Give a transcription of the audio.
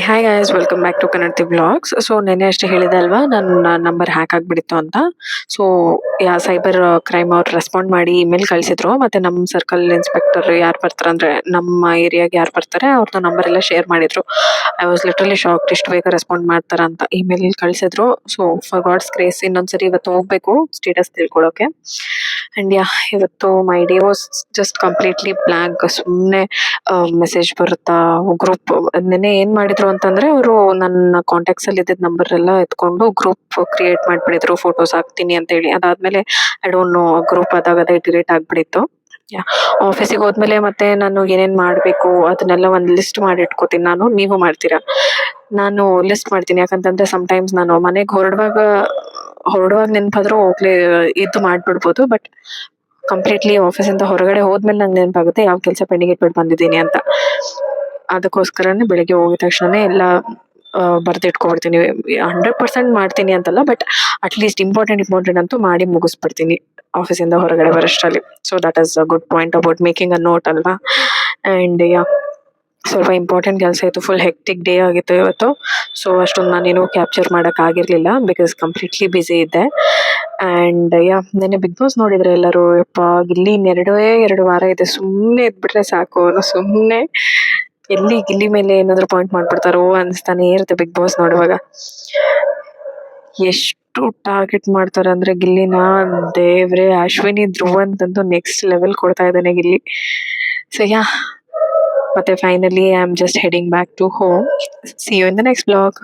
Hi guys, welcome back to Kannadathi blogs. So ನೆನ್ನೆ ಅಷ್ಟೇ ಹೇಳಿದೆ ಅಲ್ವಾ, ನನ್ನ ನಂಬರ್ ಹ್ಯಾಕ್ ಆಗಿಬಿಡಿತ್ತು ಅಂತ. ಸೊ ಸೈಬರ್ ಕ್ರೈಮ್ ಅವ್ರು ರೆಸ್ಪಾಂಡ್ ಮಾಡಿ ಇಮೇಲ್ ಕಳಿಸಿದ್ರು. ಮತ್ತೆ ನಮ್ಮ ಸರ್ಕಲ್ ಇನ್ಸ್ಪೆಕ್ಟರ್ ಯಾರು ಬರ್ತಾರೆ ಅಂದರೆ ನಮ್ಮ ಏರಿಯಾಗೆ ಯಾರು ಬರ್ತಾರೆ ಅವ್ರದ್ದು ನಂಬರ್ ಎಲ್ಲ ಶೇರ್ ಮಾಡಿದ್ರು. ಐ ವಾಸ್ ಲಿಟ್ರಲಿ ಶಾಕ್ಡ್, ಇಷ್ಟು ಬೇಗ ರೆಸ್ಪಾಂಡ್ ಮಾಡ್ತಾರ ಅಂತ ಇಮೇಲ್ ಕಳಿಸಿದ್ರು. ಸೊ ಫಾರ್ ಗಾಡ್ಸ್ ಗ್ರೇಸ್ ಇನ್ನೊಂದ್ಸರಿ ಇವತ್ತು ಹೋಗ್ಬೇಕು ಸ್ಟೇಟಸ್ ತಿಳ್ಕೊಳ್ಳೋಕೆ. ಅಂಡ್ ಯಾ, ಇವತ್ತು my day was just completely blank. ಸುಮ್ಮನೆ ಮೆಸೇಜ್ ಬರುತ್ತಾ ಗ್ರೂಪ್. ನೆನ್ನೆ ಏನ್ ಮಾಡಿದ್ರು ಅಂತಂದ್ರೆ, ಅವರು ನನ್ನ ಕಾಂಟ್ಯಾಕ್ಟ್ಸ್ ಅಲ್ಲಿ ಇದ್ದಿದ್ದ ನಂಬರ್ ಎಲ್ಲ ಎತ್ಕೊಂಡು ಗ್ರೂಪ್ ಕ್ರಿಯೇಟ್ ಮಾಡ್ಬಿಡಿದ್ರು, ಫೋಟೋಸ್ ಹಾಕ್ತೀನಿ ಅಂತ ಹೇಳಿ. ಅದಾದ್ಮೇಲೆ ಐ ಡೋಂಟ್ ನೋ, ಗ್ರೂಪ್ ಅದೇ ಡಿಲೀಟ್ ಆಗ್ಬಿಡಿತ್ತು. ಆಫೀಸಿಗೆ ಹೋದ್ಮೇಲೆ ಮತ್ತೆ ನಾನು ಏನೇನ್ ಮಾಡ್ಬೇಕು ಅದನ್ನೆಲ್ಲ ಒಂದ್ ಲಿಸ್ಟ್ ಮಾಡಿ ಇಟ್ಕೋತೀನಿ. ನೀವು ಮಾಡ್ತೀರಾ? ನಾನು ಲಿಸ್ಟ್ ಮಾಡ್ತೀನಿ, ಯಾಕಂತಂದ್ರೆ ಟೈಮ್ಸ್ ನಾನು ಮನೆಗೆ ಹೊರಡುವಾಗ ನೆನಪಾದ್ರೂ ಹೋಗ್ಲಿ ಇದು ಮಾಡ್ಬಿಡ್ಬೋದು. ಬಟ್ ಕಂಪ್ಲೀಟ್ಲಿ ಆಫೀಸಿಂದ ಹೊರಗಡೆ ಹೋದ್ಮೇಲೆ ನಂಗೆ ನೆನಪಾಗುತ್ತೆ ಯಾವ ಕೆಲಸ ಪೆಂಡಿಂಗ್ ಇಟ್ಬಿಟ್ಟು ಬಂದಿದ್ದೀನಿ ಅಂತ. ಅದಕ್ಕೋಸ್ಕರನೇ ಬೆಳಿಗ್ಗೆ ಹೋಗಿದ ತಕ್ಷಣನೇ ಎಲ್ಲ ಬರ್ದಿಟ್ಕೊಬಿಡ್ತೀನಿ. 100% ಮಾಡ್ತೀನಿ ಅಂತಲ್ಲ, ಬಟ್ ಅಟ್ಲೀಸ್ಟ್ ಇಂಪಾರ್ಟೆಂಟ್ ಅಂತೂ ಮಾಡಿ ಮುಗಿಸ್ಬಿಡ್ತೀನಿ ಆಫೀಸಿಂದ ಹೊರಗಡೆ ಬರೋಷ್ಟರಲ್ಲಿ. So that is a good point about making a note ಅಲ್ವಾ. ಆ್ಯಂಡ್ ಯಾ, ಸ್ವಲ್ಪ ಇಂಪಾರ್ಟೆಂಟ್ ಕೆಲಸ ಇತ್ತು. ಫುಲ್ ಹೆಕ್ಟಿಕ್ ಡೇ ಆಗಿತ್ತು ಇವತ್ತು. ಸೊ ಅಷ್ಟೊಂದು ನಾನೇನು ಕ್ಯಾಪ್ಚರ್ ಮಾಡೋಕ್ಕಾಗಿರಲಿಲ್ಲ, ಬಿಕಾಸ್ ಕಂಪ್ಲೀಟ್ಲಿ ಬ್ಯುಸಿ ಇದ್ದೆ. ಆ್ಯಂಡ್ ಯಾ, ನೆನ್ನೆ ಬಿಗ್ ಬಾಸ್ ನೋಡಿದ್ರೆ ಎಲ್ಲರೂ? ಯಪ್ಪ, ಗಿಲ್ಲಿ ಎರಡು ವಾರ ಇದೆ, ಸುಮ್ಮನೆ ಇದ್ಬಿಟ್ರೆ ಸಾಕು. ಸುಮ್ಮನೆ ಗಿಲ್ಲಿ ಮೇಲೆ ಏನಾದ್ರು ಪಾಯಿಂಟ್ ಮಾಡ್ಬಿಡ್ತಾರೋ ಅನ್ಸ್ತಾನೆ ಇರುತ್ತೆ ಬಿಗ್ ಬಾಸ್ ನೋಡುವಾಗ. ಎಷ್ಟು ಟಾರ್ಗೆಟ್ ಮಾಡ್ತಾರೆ ಅಂದ್ರೆ ಗಿಲ್ಲಿನ, ದೇವ್ರೆ. ಅಶ್ವಿನಿ ಧ್ರುವ್ ಅಂತಂದು ನೆಕ್ಸ್ಟ್ ಲೆವೆಲ್ ಕೊಡ್ತಾ ಇದ್ದಾನೆ ಗಿಲ್ಲಿ. ಸೊ ಯಾ, ಮತ್ತೆ finally I am just heading back to home. See you in the next blog.